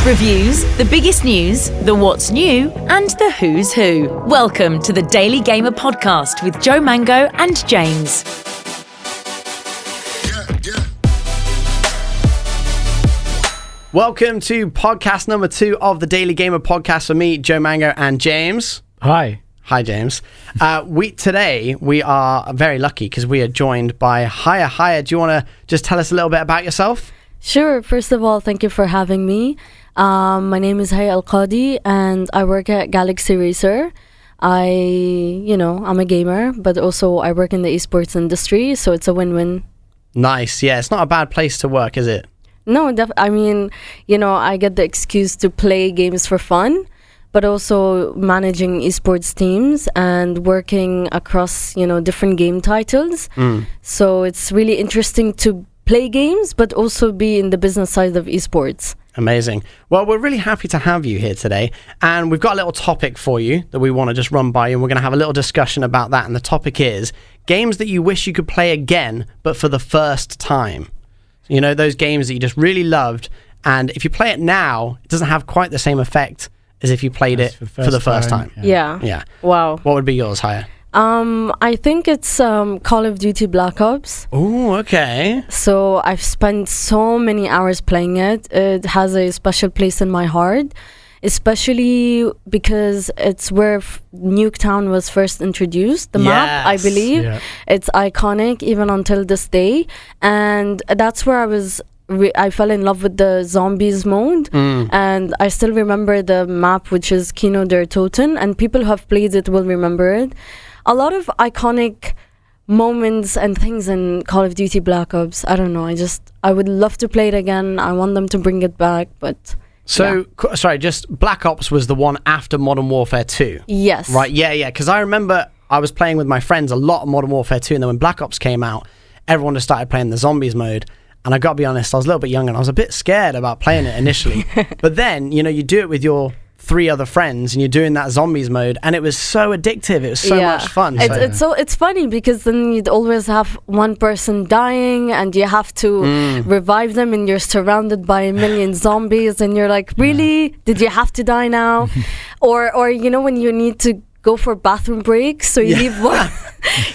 Reviews, the biggest news, the what's new, and the who's who. Welcome to the Daily Gamer Podcast with Joe Mango and James. Welcome to podcast number 2 of the Daily Gamer Podcast for me, Joe Mango, and James. Hi. Hi, James. Today we are very lucky because we are joined by Haya. Haya, do you want to just tell us a little bit about yourself? Sure. First of all, thank you for having me. My name is Haya Al Qadi and I work at Galaxy Racer. I'm a gamer, but also I work in the esports industry, so it's a win-win. Nice. Yeah, it's not a bad place to work, is it? No, I get the excuse to play games for fun, but also managing esports teams and working across, different game titles. So it's really interesting to play games, but also be in the business side of esports. Amazing. Well, we're really happy to have you here today, and we've got a little topic for you that we want to just run by you, and we're going to have a little discussion about that, and the topic is games that you wish you could play again, but for the first time. You know, those games that you just really loved, and if you play it now, it doesn't have quite the same effect as if you played it for the first time. Yeah. Wow. What would be yours, Haya? I think it's Call of Duty Black Ops. Oh, okay. So I've spent so many hours playing it. It has a special place in my heart, especially because it's where Nuketown was first introduced, the map, I believe. Yeah. It's iconic even until this day. And that's where I fell in love with the zombies mode. And I still remember the map, which is Kino der Toten, and people who have played it will remember it. A lot of iconic moments and things in Call of Duty Black Ops. I don't know. I would love to play it again. I want them to bring it back, but... So, sorry, just Black Ops was the one after Modern Warfare 2? Yes. Right, yeah, because I remember I was playing with my friends a lot of Modern Warfare 2, and then when Black Ops came out, everyone just started playing the zombies mode, and I gotta be honest, I was a little bit young, and I was a bit scared about playing it initially. But then, you do it with your 3 other friends, and you're doing that zombies mode, and it was so addictive. It was so much fun. It's funny because then you'd always have one person dying, and you have to revive them, and you're surrounded by a million zombies, and you're like, really? Did you have to die now? or when you need to go for bathroom breaks, so you leave one.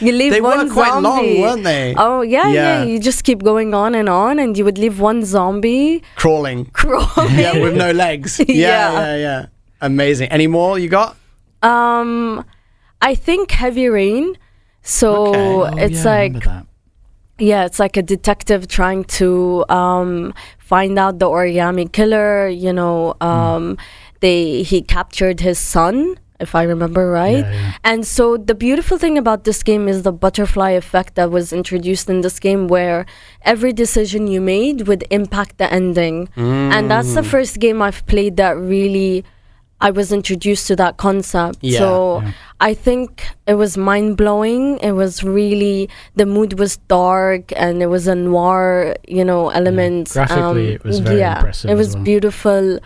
You leave they one were quite zombie. Long, weren't they? Oh yeah. You just keep going on, and you would leave one zombie crawling. Yeah, with no legs. Yeah. Amazing. Any more you got? I think Heavy Rain. So it's it's like a detective trying to find out the origami killer. He captured his son, if I remember right. Yeah. And so the beautiful thing about this game is the butterfly effect that was introduced in this game, where every decision you made would impact the ending. And that's the first game I've played that really I was introduced to that concept. I think it was mind-blowing. It was really, the mood was dark, and there was a noir, element. Graphically, it was very impressive. It was beautiful.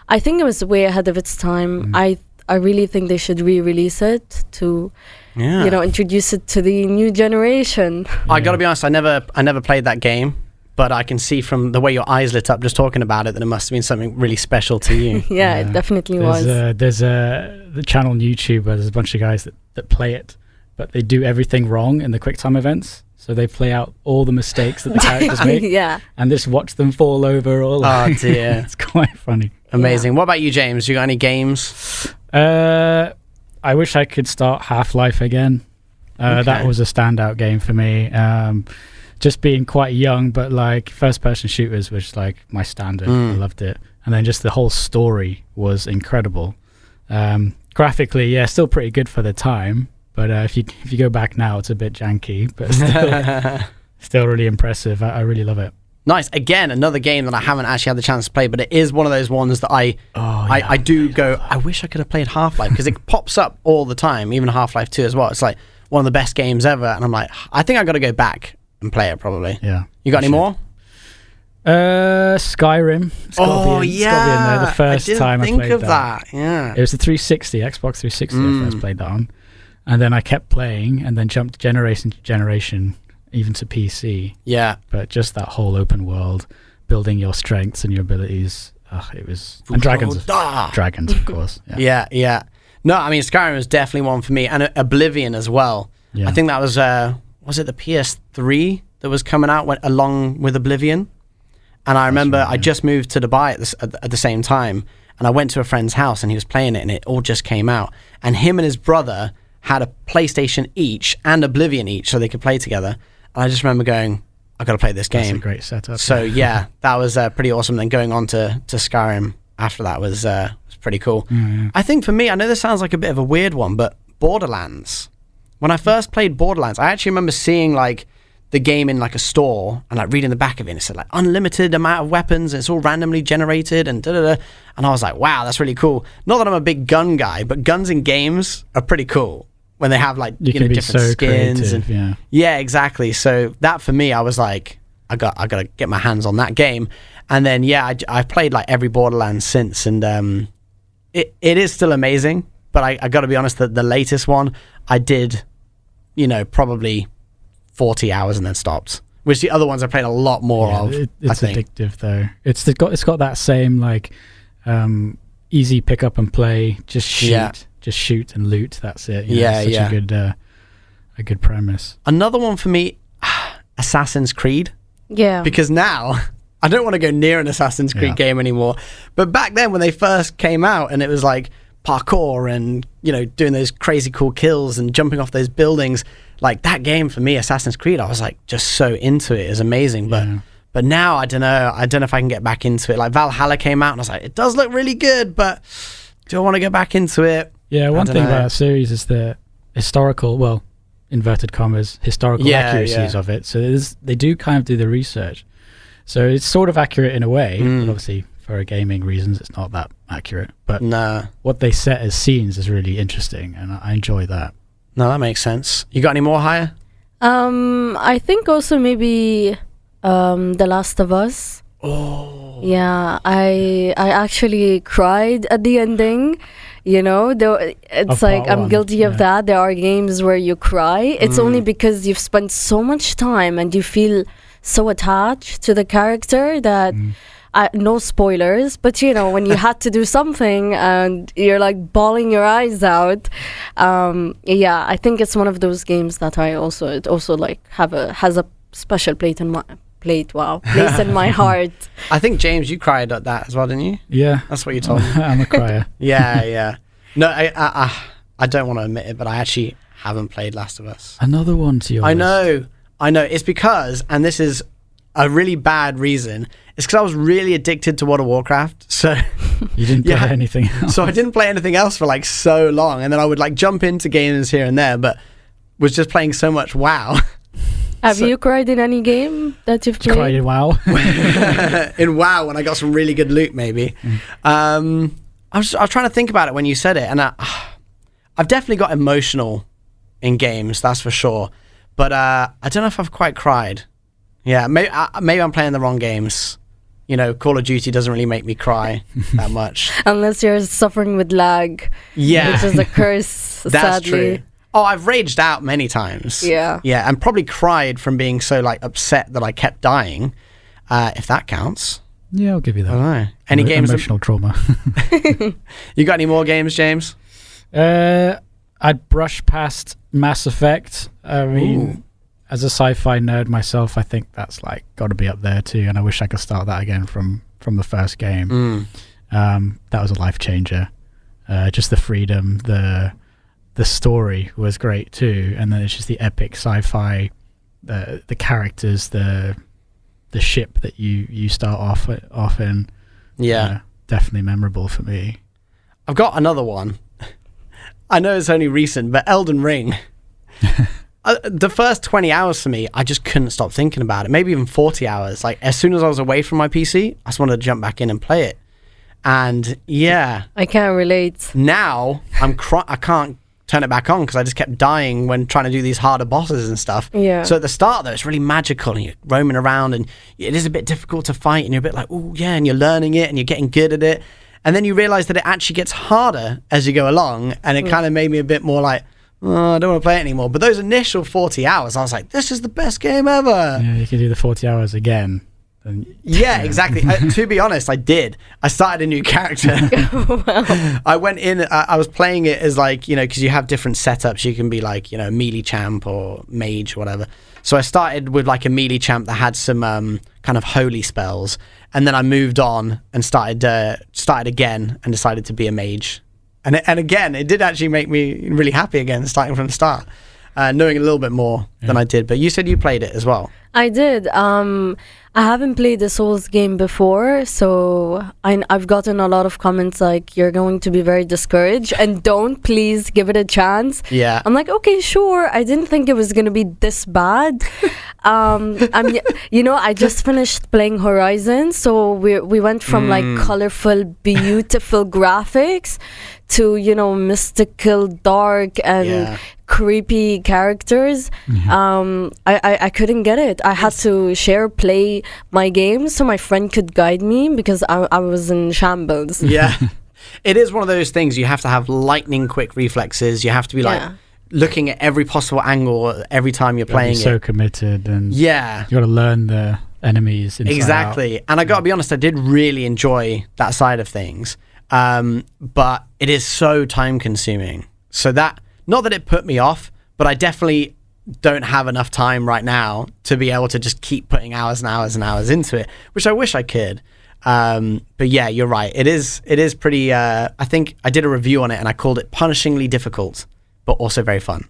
I think it was way ahead of its time. I really think they should re-release it to, introduce it to the new generation. I gotta be honest, I never played that game, but I can see from the way your eyes lit up just talking about it that it must have been something really special to you. It definitely was. There's the channel on YouTube where there's a bunch of guys that play it, but they do everything wrong in the QuickTime events. So they play out all the mistakes that the characters make, and just watch them fall over. Oh dear, it's quite funny. Amazing. What about you, James? You got any games? I wish I could start Half-Life again. That was a standout game for me. Just being quite young, but like first-person shooters was like my standard. I loved it, and then just the whole story was incredible. Graphically, still pretty good for the time. But if you go back now, it's a bit janky, but still really impressive. I really love it. Nice. Again, another game that I haven't actually had the chance to play, but it is one of those ones that I wish I could have played Half-Life, because it pops up all the time, even Half-Life 2 as well. It's like one of the best games ever, and I'm like, I think I got to go back and play it probably. Yeah. You got any more? Skyrim. It's gotta be in there. The first time I played that. Yeah. It was the 360, Xbox 360 I first played that on. And then I kept playing, and then jumped generation to generation, even to PC. Yeah. But just that whole open world. building your strengths and your abilities. It was and dragons, of course. Yeah. No, I mean Skyrim was definitely one for me, and Oblivion as well. Yeah. I think that was it the PS3 that was coming out along with Oblivion? And I remember I just moved to Dubai at the same time, and I went to a friend's house and he was playing it, and it all just came out. And him and his brother had a PlayStation each and Oblivion each, so they could play together. And I just remember going, I got to play this game. That's a great setup. So yeah, that was pretty awesome. Then going on to Skyrim after that was pretty cool. Yeah. I think for me, I know this sounds like a bit of a weird one, but Borderlands. When I first played Borderlands, I actually remember seeing like the game in like a store and like reading the back of it, and it said like unlimited amount of weapons, and it's all randomly generated and da-da-da. And I was like, wow, that's really cool. Not that I'm a big gun guy, but guns in games are pretty cool when they have like different skins and yeah, exactly. So that for me, I was like, I got to get my hands on that game. And then I played like every Borderlands since, and it is still amazing. But I got to be honest, that the latest one I did, probably 40 hours and then stopped. Which the other ones I played a lot more of. It's addictive though. It's got that same like easy pick up and play. Just shoot and loot. That's it. A good premise. Another one for me, Assassin's Creed. Yeah. Because now I don't want to go near an Assassin's Creed game anymore. But back then when they first came out and it was like parkour and doing those crazy cool kills and jumping off those buildings, like that game for me, Assassin's Creed, I was like just so into it. It was amazing. But now I don't know if I can get back into it. Like Valhalla came out and I was like, it does look really good, but do I want to go back into it? Yeah, one thing about that series is the historical, well, inverted commas, historical accuracies of it. So they do kind of do the research. So it's sort of accurate in a way, but obviously for gaming reasons, it's not that accurate. But what they set as scenes is really interesting, and I enjoy that. No, that makes sense. You got any more, Haya? I think also maybe The Last of Us. Oh. Yeah, I actually cried at the ending. It's like I'm guilty of that. There are games where you cry. It's only because you've spent so much time and you feel so attached to the character that no spoilers, but when you had to do something and you're like bawling your eyes out. I think it's one of those games that it also like has a special place in my heart. I think James, you cried at that as well, didn't you? Yeah, that's what you told me. I'm a crier. Yeah. No, I don't want to admit it, but I actually haven't played Last of Us. Another one to your list. I know. It's because, and this is a really bad reason, it's because I was really addicted to World of Warcraft. So you didn't play anything else. So I didn't play anything else for like so long, and then I would like jump into games here and there, but was just playing so much WoW. Have you cried in any game that you've played? Cried in WoW. In WoW, when I got some really good loot, maybe. I was trying to think about it when you said it, and I've definitely got emotional in games, that's for sure. But I don't know if I've quite cried. Yeah, maybe I'm playing the wrong games. Call of Duty doesn't really make me cry that much. Unless you're suffering with lag. Yeah. Which is a curse, That's sadly. true. Oh, I've raged out many times. Yeah. Yeah, and probably cried from being so like upset that I kept dying, if that counts. Yeah, I'll give you that. I don't know. Any games? Emotional trauma. You got any more games, James? I'd brush past Mass Effect. I mean, as a sci-fi nerd myself, I think that's like got to be up there too, and I wish I could start that again from the first game. That was a life changer. Just the freedom, the story was great too, and then it's just the epic sci-fi, the characters, the ship that you start off in. Yeah, definitely memorable for me. I've got another one. I know it's only recent, but Elden Ring. The first 20 hours for me, I just couldn't stop thinking about it. Maybe even 40 hours. Like as soon as I was away from my PC, I just wanted to jump back in and play it. And yeah, I can't relate. Now I can't turn it back on because I just kept dying when trying to do these harder bosses and stuff. Yeah. So at the start though, it's really magical and you're roaming around and it is a bit difficult to fight and you're a bit like, oh yeah, and you're learning it and you're getting good at it. And then you realize that it actually gets harder as you go along, and it kind of made me a bit more like, oh, I don't want to play it anymore. But those initial 40 hours, I was like, this is the best game ever. Yeah, you can do the 40 hours again. Yeah, exactly. To be honest, I did. I started a new character. I went in, I was playing it as like, because you have different setups. You can be like, melee champ or mage or whatever. So I started with like a melee champ that had some kind of holy spells. And then I moved on and started again and decided to be a mage. And again, it did actually make me really happy again, starting from the start. Knowing a little bit more than I did. But you said you played it as well. I did. I haven't played the Souls game before, so I've gotten a lot of comments like, you're going to be very discouraged and don't, please give it a chance. Yeah. I'm like, okay, sure. I didn't think it was going to be this bad. I just finished playing Horizon, so we went from like colorful, beautiful graphics to, mystical, dark and creepy characters. I couldn't get it. I had to play my game so my friend could guide me because I was in shambles. Yeah. It is one of those things. You have to have lightning quick reflexes. You have to be like looking at every possible angle every time you're playing it. So committed, and you got to learn the enemies inside exactly out. And I got to be honest, I did really enjoy that side of things, but it is so time consuming. So that, not that it put me off, but I definitely don't have enough time right now to be able to just keep putting hours and hours and hours into it, which I wish I could. But yeah, you're right. It is pretty, I think I did a review on it and I called it punishingly difficult, but also very fun.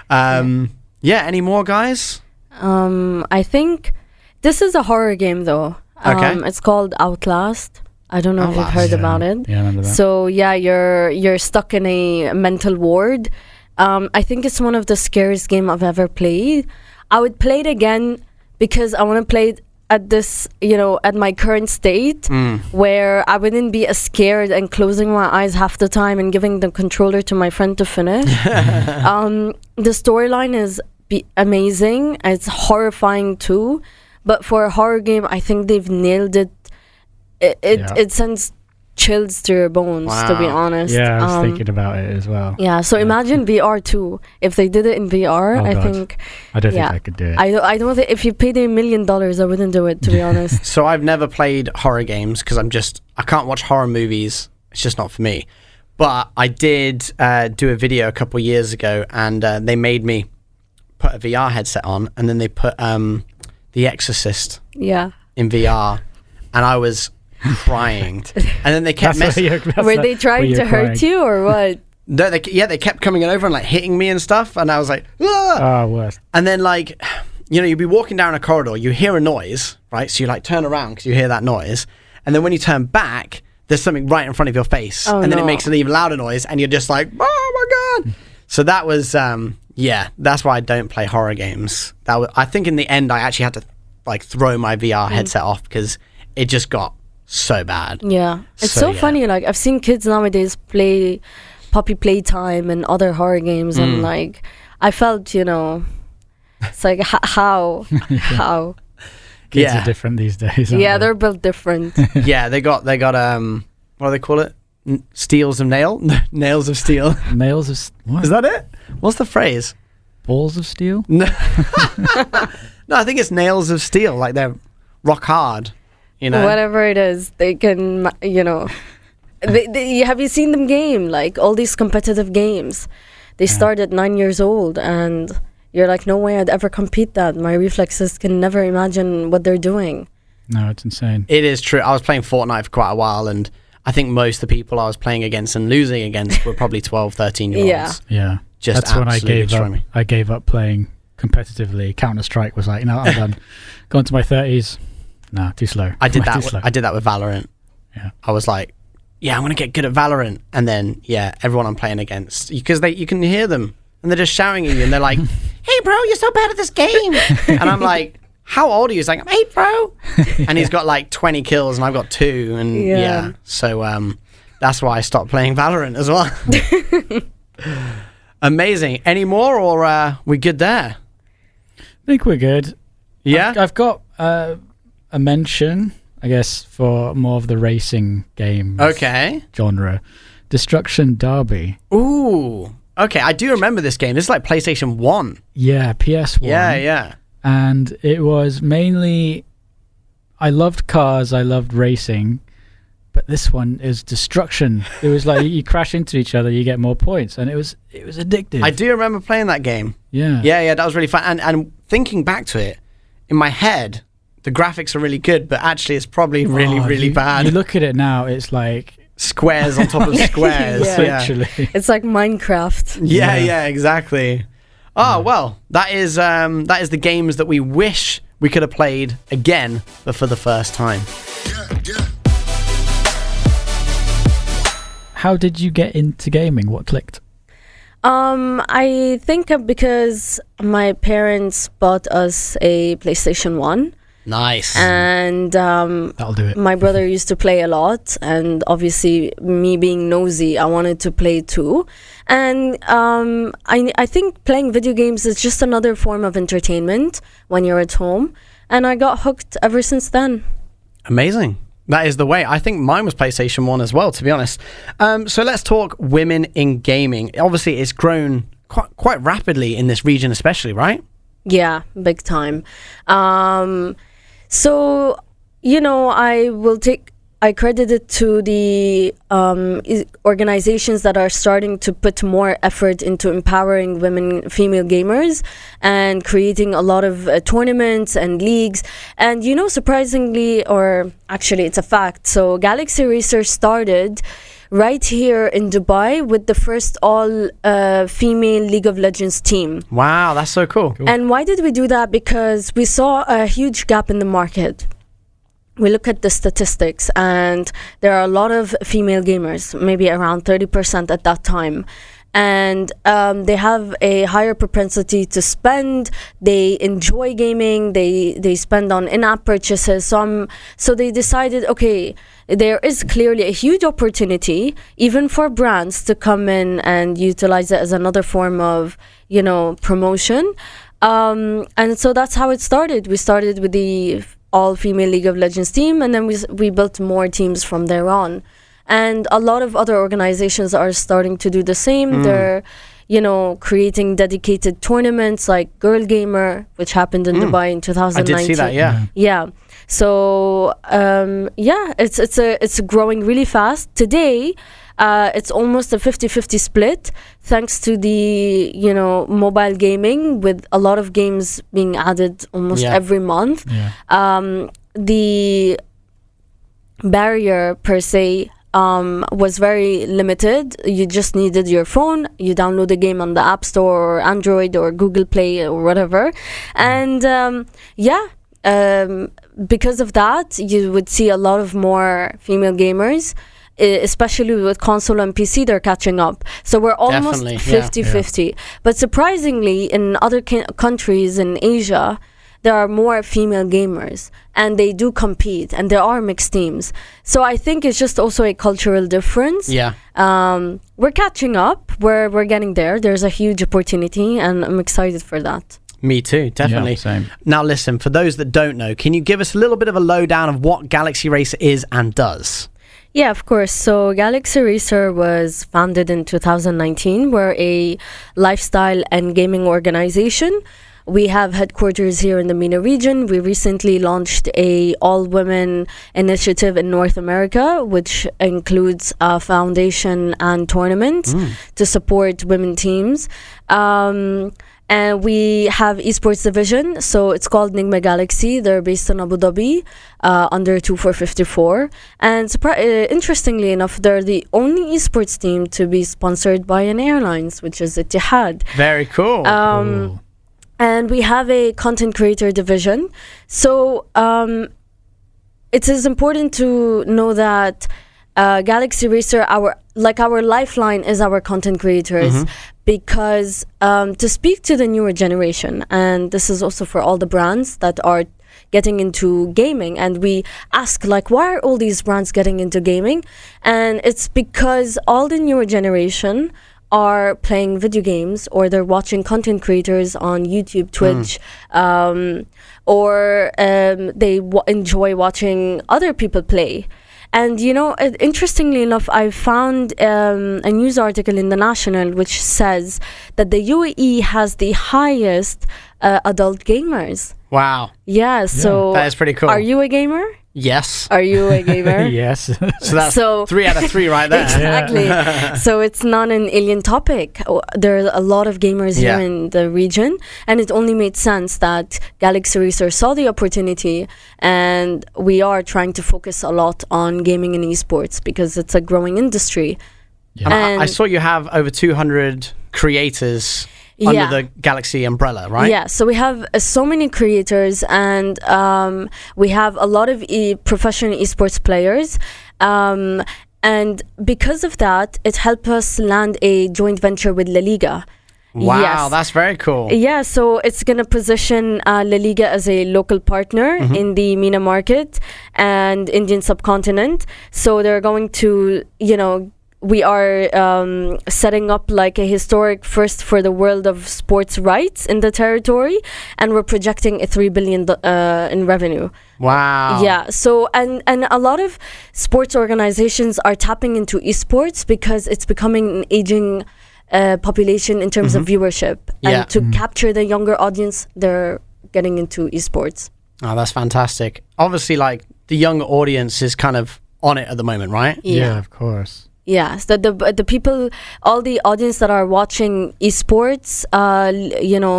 Any more, guys? I think this is a horror game though. Okay. It's called Outlast. I don't know if you've heard about it. Yeah, I remember that. So yeah, you're stuck in a mental ward. I think it's one of the scariest game I've ever played. I would play it again because I want to play it at this, at my current state where I wouldn't be as scared and closing my eyes half the time and giving the controller to my friend to finish. The storyline is amazing. It's horrifying too. But for a horror game, I think they've nailed it. It sends chills to your bones, to be honest. Yeah, I was thinking about it as well. Yeah, so imagine VR too. If they did it in VR, I don't think I could do it. I don't think if you paid $1 million, I wouldn't do it, to be honest. So I've never played horror games because I can't watch horror movies. It's just not for me. But I did do a video a couple years ago, and they made me put a VR headset on, and then they put The Exorcist in VR, and I was crying. And then they kept were they trying to hurt you or what? No, they kept coming over and like hitting me and stuff, and I was like, ah! Oh, worse. And then like, you'd be walking down a corridor, you hear a noise, right? So you like turn around because you hear that noise, and then when you turn back, there's something right in front of your face, and then it makes an even louder noise, and you're just like, oh my god! So that was that's why I don't play horror games. I think in the end I actually had to like throw my VR headset off because it just got so bad. Yeah, it's so funny. Like I've seen kids nowadays play Poppy Playtime and other horror games, and like I felt, it's like how Kids are different these days. Yeah, they're built different. Yeah, they got what do they call it? Steels of nail? Nails of steel. Nails of what? Is that it? What's the phrase? Balls of steel? No, no, I think it's nails of steel. Like they're rock hard. Whatever it is, they can, have you seen them game? Like all these competitive games, they start at 9 years old, and you're like, no way I'd ever compete that. My reflexes can never imagine what they're doing. No, it's insane. It is true. I was playing Fortnite for quite a while, and I think most of the people I was playing against and losing against were probably 12, 13-year-olds. Yeah. Just that's when I gave up. Me. I gave up playing competitively. Counter-Strike was like, I'm done. Going to my 30s. Nah, too slow. I did that. I did that with Valorant. Yeah. I was like, I'm gonna get good at Valorant, and then everyone I'm playing against, because you can hear them and they're just shouting at you, and they're like, "Hey, bro, you're so bad at this game," and I'm like, "How old are you?" He's like, "Hey, bro," and he's got like 20 kills, and I've got 2, and so that's why I stopped playing Valorant as well. Amazing. Any more, or we good there? I think we're good. Yeah, I've got a mention, I guess, for more of the racing game genre. Destruction Derby. Ooh. Okay, I do remember this game. This is like PlayStation 1. Yeah, PS1. Yeah. and it was mainly, I loved cars, I loved racing, but this one is destruction. It was like you crash into each other, you get more points, and it was addictive. I do remember playing that game. Yeah. Yeah, that was really fun. And thinking back to it, in my head, the graphics are really good, but actually it's probably really bad. You look at it now, it's like squares on top of squares. Yeah. literally. It's like Minecraft. Yeah, exactly. Oh, well, that is the games that we wish we could have played again, but for the first time. How did you get into gaming? What clicked? I think because my parents bought us a PlayStation 1. Nice. And That'll do it. my brother used to play a lot, and obviously me being nosy, I wanted to play too. And I think playing video games is just another form of entertainment when you're at home, and I got hooked ever since then. Amazing. That is the way. I think mine was PlayStation 1 as well, to be honest. So let's talk women in gaming. Obviously, it's grown quite rapidly in this region especially, right? Yeah, big time. So, I credit it to the organizations that are starting to put more effort into empowering female gamers and creating a lot of tournaments and leagues. And, surprisingly, or actually it's a fact, so Galaxy Racer started right here in Dubai with the first all-female League of Legends team. Wow, that's so cool. And why did we do that? Because we saw a huge gap in the market. We look at the statistics, and there are a lot of female gamers, maybe around 30% at that time. And they have a higher propensity to spend. They enjoy gaming. They spend on in-app purchases. So they decided, okay, there is clearly a huge opportunity, even for brands, to come in and utilize it as another form of, promotion. And so that's how it started. We started with the all-female League of Legends team, and then we built more teams from there on. And a lot of other organizations are starting to do the same. They're, creating dedicated tournaments like Girl Gamer, which happened in Dubai in 2019. I did see that, yeah. Yeah. So, it's growing really fast. Today, it's almost a 50-50 split, thanks to the, mobile gaming, with a lot of games being added almost every month. Yeah. The barrier, per se, was very limited. You just needed your phone. You download the game on the App Store or Android or Google Play or whatever. And because of that, you would see a lot of more female gamers, especially with console and PC. They're catching up. So we're almost 50-50. But surprisingly, in other countries in Asia, there are more female gamers, and they do compete, and there are mixed teams. So I think it's just also a cultural difference. Yeah. We're catching up. We're getting there. There's a huge opportunity, and I'm excited for that. Me too, definitely. Yeah, same. Now listen, for those that don't know, can you give us a little bit of a lowdown of what Galaxy Racer is and does? Yeah, of course. So Galaxy Racer was founded in 2019. We're a lifestyle and gaming organization. We have headquarters here in the MENA region. We recently launched a all-women initiative in North America, which includes a foundation and tournaments to support women teams. And we have esports division, so it's called Nigma Galaxy. They're based in Abu Dhabi, under 2454. And interestingly enough, they're the only esports team to be sponsored by an airlines, which is Etihad. Very cool. Cool. And we have a content creator division. So it is important to know that Galaxy Racer, our lifeline is our content creators, because to speak to the newer generation, and this is also for all the brands that are getting into gaming, and we ask, why are all these brands getting into gaming? And it's because all the newer generation are playing video games, or they're watching content creators on YouTube, Twitch, or they enjoy watching other people play. And, interestingly enough, I found a news article in The National which says that the UAE has the highest adult gamers. Wow. Yeah, so that is pretty cool. Are you a gamer? Yes. Are you a gamer? Yes. So that's 3 out of 3 right there. Exactly. So it's not an alien topic. There are a lot of gamers here in the region, and it only made sense that Galaxy Racer saw the opportunity, and we are trying to focus a lot on gaming and esports because it's a growing industry. Yeah. And I saw you have over 200 creators under the Galaxy umbrella, right? Yeah, so we have so many creators, and we have a lot of professional esports players. And because of that, it helped us land a joint venture with La Liga. Wow, that's very cool. Yeah, so it's going to position La Liga as a local partner in the MENA market and Indian subcontinent. So they're going to, we are setting up like a historic first for the world of sports rights in the territory, and we're projecting a $3 billion in revenue. Wow. Yeah, so and a lot of sports organizations are tapping into esports because it's becoming an aging population in terms of viewership. And to capture the younger audience, they're getting into esports. Oh, that's fantastic. Obviously, like, the young audience is kind of on it at the moment, right? Yeah, of course. Yeah, so the people, all the audience that are watching esports,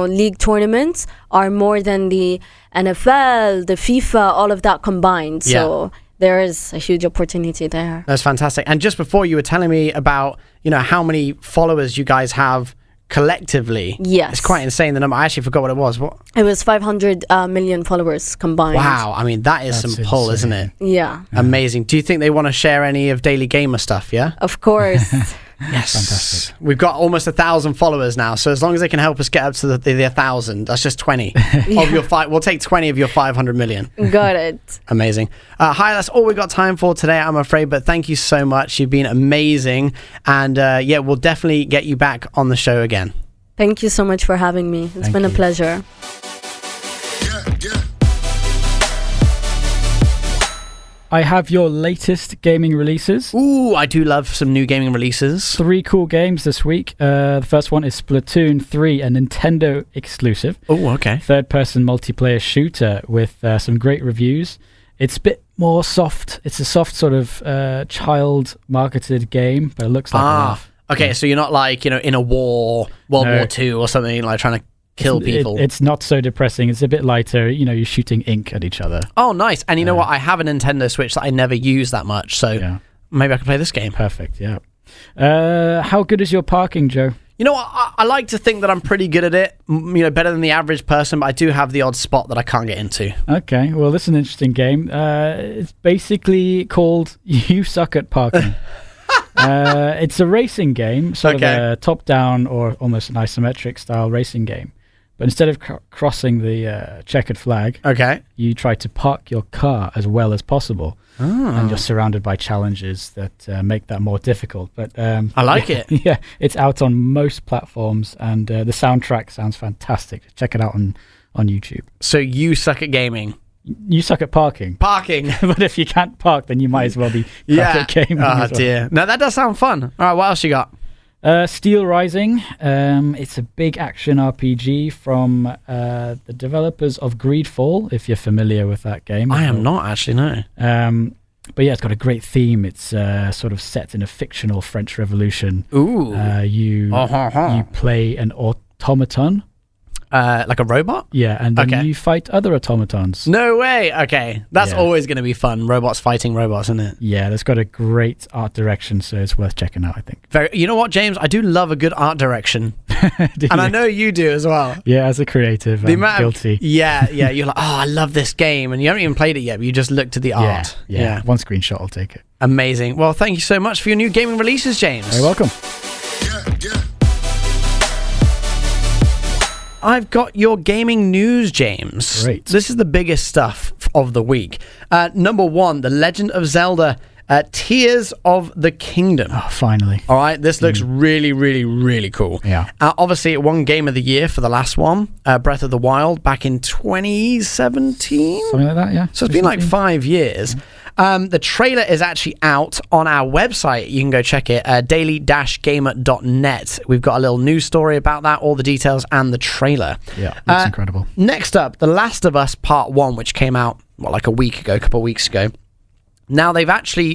league tournaments are more than the NFL, the FIFA, all of that combined. So there is a huge opportunity there. That's fantastic. And just before, you were telling me about, how many followers you guys have collectively. Yes. It's quite insane, the number. I actually forgot what it was. What? It was 500 million followers combined. Wow. I mean, that's some pull, isn't it? Yeah. Amazing. Do you think they want to share any of Daily Gamer stuff, yeah? Of course. Yes. Fantastic. We've got almost 1,000 followers now, so as long as they can help us get up to the 1,000, that's just 20 of your we'll take 20 of your 500 million. Got it. Amazing. Hi, that's all we've got time for today, I'm afraid, but thank you so much. You've been amazing, and we'll definitely get you back on the show again. Thank you so much for having me. It's been a pleasure. I have your latest gaming releases. Ooh, I do love some new gaming releases. 3 cool games this week. The first one is Splatoon 3, a Nintendo exclusive. Oh, okay. Third-person multiplayer shooter with some great reviews. It's a bit more soft. It's a soft sort of child-marketed game, but it looks like a laugh. Okay, so you're not like, in a World War II or something, like trying to kill people. It's not so depressing. It's a bit lighter. You're shooting ink at each other. Oh, nice. And you know what? I have a Nintendo Switch that I never use that much, so maybe I can play this game. Perfect, yeah. How good is your parking, Joe? You know what? I like to think that I'm pretty good at it, better than the average person, but I do have the odd spot that I can't get into. Okay, well, this is an interesting game. It's basically called You Suck at Parking. It's a racing game, sort of a top-down or almost an isometric style racing game. But instead of crossing the checkered flag, you try to park your car as well as possible. And you're surrounded by challenges that make that more difficult. But I like it. Yeah, it's out on most platforms, and the soundtrack sounds fantastic. Check it out on YouTube. So you suck at gaming. You suck at parking. Parking. But if you can't park, then you might as well be crap at gaming. Oh, dear. No, that does sound fun. All right, what else you got? Steel Rising. It's a big action RPG from the developers of Greedfall, if you're familiar with that game. I am not, actually, no. But yeah, it's got a great theme. It's sort of set in a fictional French Revolution. Ooh. You play an automaton. Like a robot? Yeah, and then you fight other automatons. No way! Okay. That's always going to be fun. Robots fighting robots, isn't it? Yeah, that's got a great art direction, so it's worth checking out, I think. You know what, James? I do love a good art direction. And I know you do as well. Yeah, as a creative, I'm guilty. Yeah, you're like, I love this game. And you haven't even played it yet, but you just looked at the art. Yeah. One screenshot, I'll take it. Amazing. Well, thank you so much for your new gaming releases, James. You're welcome. I've got your gaming news, James. Great. This is the biggest stuff of the week. Number 1, The Legend of Zelda Tears of the Kingdom. Oh, finally. All right, this looks really, really, really cool. Yeah. Obviously, it won Game of the Year for the last one, Breath of the Wild, back in 2017. Something like that, yeah. So it's been like 5 years. The trailer is actually out on our website. You can go check it, daily-gamer.net. We've got a little news story about that, all the details, and the trailer. Yeah, that's incredible. Next up, The Last of Us Part 1, which came out, like a couple of weeks ago. Now,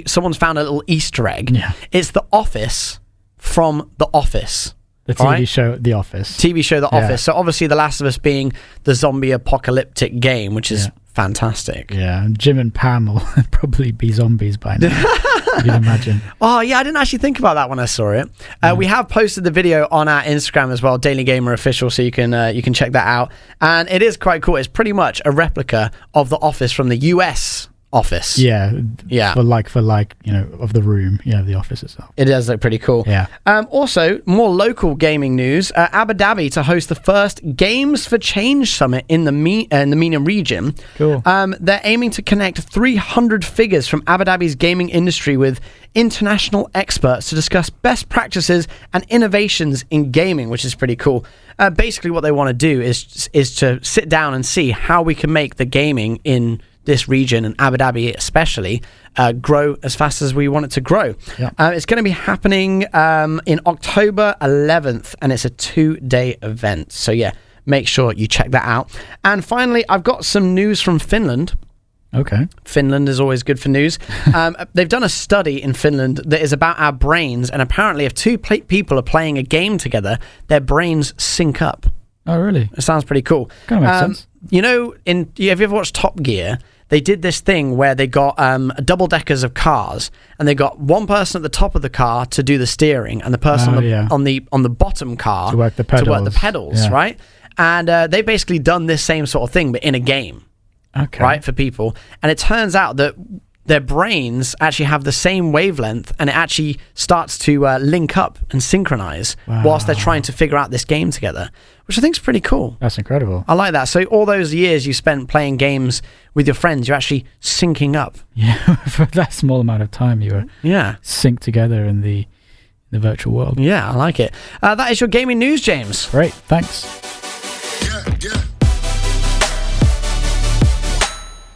someone's found a little Easter egg. Yeah. It's The Office from The Office. The TV show, The Office. TV show, The Office. So obviously The Last of Us being the zombie apocalyptic game, which is fantastic. Yeah, and Jim and Pam will probably be zombies by now. You can imagine. Oh, yeah, I didn't actually think about that when I saw it. We have posted the video on our Instagram as well, Daily Gamer Official, so you can check that out. And it is quite cool. It's pretty much a replica of The Office from the US Office. Yeah. For like, of the room. Yeah, the office itself. It does look pretty cool. Yeah. Also, more local gaming news. Abu Dhabi to host the first Games for Change Summit in the MENA region. Cool. They're aiming to connect 300 figures from Abu Dhabi's gaming industry with international experts to discuss best practices and innovations in gaming, which is pretty cool. Basically, what they want to do is to sit down and see how we can make the gaming in this region, and Abu Dhabi especially, grow as fast as we want it to grow. Yeah. It's going to be happening in October 11th, and it's a 2-day event. So yeah, make sure you check that out. And finally, I've got some news from Finland. Okay. Finland is always good for news. They've done a study in Finland that is about our brains, and apparently if two people are playing a game together, their brains sync up. Oh, really? It sounds pretty cool. Kind of makes sense. You know, have you ever watched Top Gear? They did this thing where they got double deckers of cars, and they got one person at the top of the car to do the steering, and the person on the bottom car to work the pedals, right? And they basically done this same sort of thing, but in a game, right, for people. And it turns out that their brains actually have the same wavelength, and it actually starts to link up and synchronize whilst they're trying to figure out this game together, which I think is pretty cool. That's incredible. I like that. So all those years you spent playing games with your friends, you're actually syncing up. Yeah, for that small amount of time, you were synced together in the virtual world. Yeah, I like it. That is your gaming news, James. Great, thanks.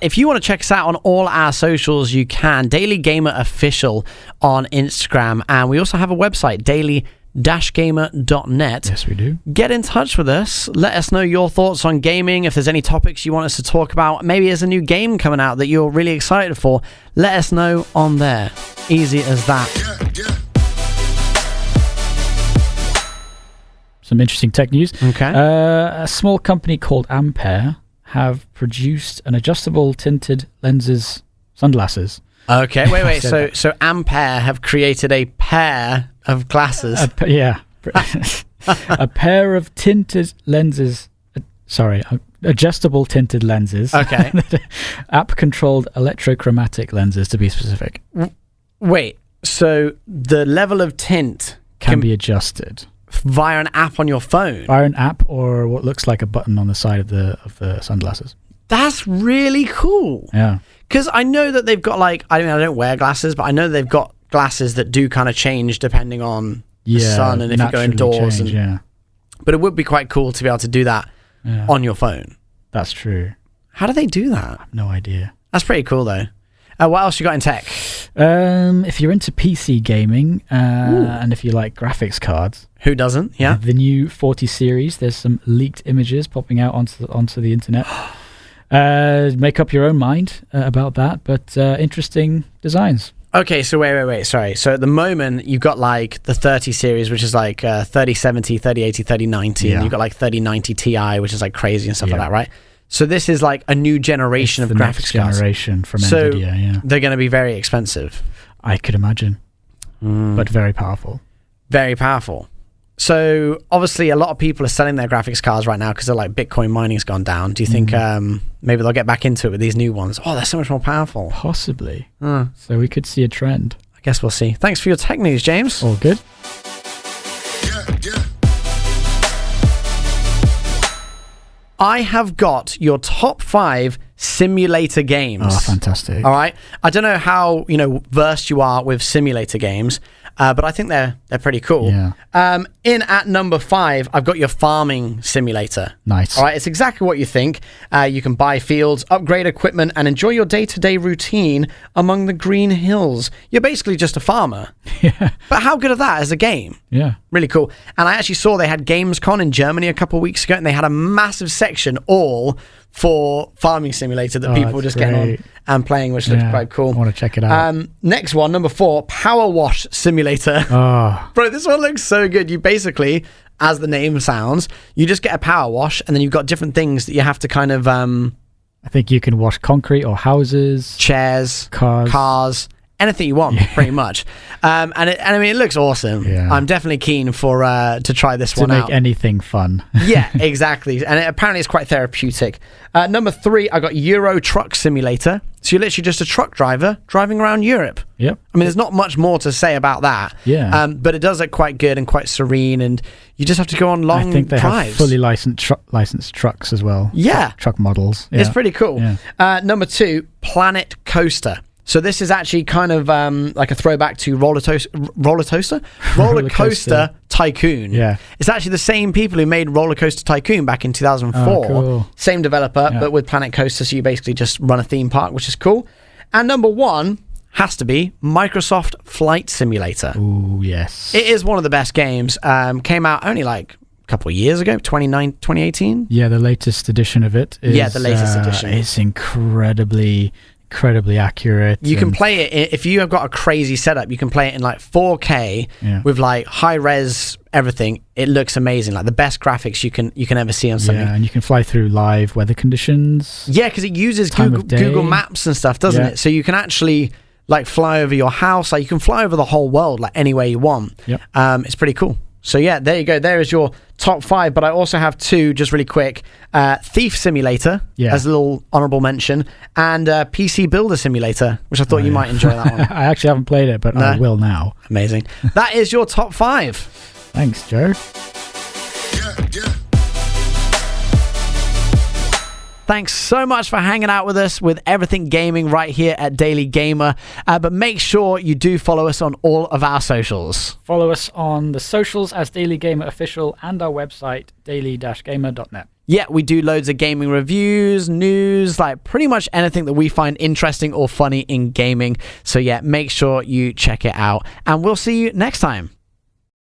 If you want to check us out on all our socials, you can. Daily Gamer Official on Instagram. And we also have a website, daily-gamer.net. Yes, we do. Get in touch with us. Let us know your thoughts on gaming. If there's any topics you want us to talk about, maybe there's a new game coming out that you're really excited for, let us know on there. Easy as that. Some interesting tech news. Okay. A small company called Ampere have produced an adjustable tinted lenses sunglasses. Okay, wait. So Ampere have created a pair of glasses. A pair of tinted lenses. Adjustable tinted lenses. Okay. App-controlled electrochromatic lenses, to be specific. Wait, so the level of tint can be adjusted via an app on your phone? Via an app or what looks like a button on the side of the sunglasses. That's really cool. Yeah. Because I know that they've got I don't wear glasses, but I know they've got glasses that do kind of change depending on the sun and if you go indoors. But it would be quite cool to be able to do that on your phone. That's true. How do they do that? I have no idea. That's pretty cool though. What else you got in tech? If you're into PC gaming and if you like graphics cards. Who doesn't? Yeah. The new 40 series, there's some leaked images popping out onto the internet. Make up your own mind about that, but interesting designs. Okay, so wait. Sorry. So at the moment, you've got the 30 series, which is 3070, 3080, 3090, and you've got 3090 Ti, which is crazy and stuff like that, right? So this is a new generation of graphics cards. Generation from NVIDIA, they're going to be very expensive. I could imagine, but very powerful. Very powerful. So obviously a lot of people are selling their graphics cards right now because they're Bitcoin mining's gone down. Do you think maybe they'll get back into it with these new ones? Oh, they're so much more powerful. Possibly. So we could see a trend. I guess we'll see. Thanks for your tech news, James. All good. I have got your top 5 simulator games. Oh, fantastic. All right. I don't know how, versed you are with simulator games, but I think they're pretty cool. Yeah. In at number 5, I've got your farming simulator. Nice. All right, it's exactly what you think. You can buy fields, upgrade equipment, and enjoy your day-to-day routine among the green hills. You're basically just a farmer. Yeah. But how good is that as a game? Yeah. Really cool. And I actually saw they had Gamescom in Germany a couple of weeks ago, and they had a massive section all for Farming Simulator that people were just getting on and playing, which looks quite cool. I want to check it out. Next one, number 4, Power Wash Simulator. Oh. Bro, this one looks so good. You basically, as the name sounds, you just get a power wash, and then you've got different things that you have to kind of... I think you can wash concrete or houses. Chairs. Cars. Anything you want, pretty much. And I mean, it looks awesome. Yeah. I'm definitely keen for to try this one out. To make anything fun. Yeah, exactly. And apparently it's quite therapeutic. Number 3, I got Euro Truck Simulator. So you're literally just a truck driver driving around Europe. Yep. I mean, there's not much more to say about that. Yeah. But it does look quite good and quite serene, and you just have to go on long drives. I think they have fully licensed trucks as well. Yeah. Truck models. Yeah. It's pretty cool. Yeah. Number 2, Planet Coaster. So this is actually kind of like a throwback to Roller Coaster Tycoon. Yeah. It's actually the same people who made Roller Coaster Tycoon back in 2004. Oh, cool. Same developer, but with Planet Coaster, so you basically just run a theme park, which is cool. And number 1 has to be Microsoft Flight Simulator. Ooh, yes. It is one of the best games. Came out only like a couple of years ago, 2018. Yeah, the latest edition of it is... the latest edition. It's incredibly accurate. You can play it if you have got a crazy setup. You can play it in like 4K with like high res everything. It looks amazing, like the best graphics you can ever see on something. Yeah, and you can fly through live weather conditions. Yeah, because it uses Google Maps and stuff, doesn't it? So you can actually like fly over your house. Like you can fly over the whole world, like anywhere you want. Yep. It's pretty cool. So yeah, there you go. There is your top 5. But I also have 2, just really quick. Thief Simulator, as a little honorable mention, and PC Builder Simulator, which I thought you might enjoy that one. I actually haven't played it, but I will now. Amazing. That is your top 5. Thanks, Joe. Yeah. Thanks so much for hanging out with us with Everything Gaming right here at Daily Gamer. But make sure you do follow us on all of our socials. Follow us on the socials as Daily Gamer Official and our website, daily-gamer.net. Yeah, we do loads of gaming reviews, news, like pretty much anything that we find interesting or funny in gaming. So yeah, make sure you check it out. And we'll see you next time.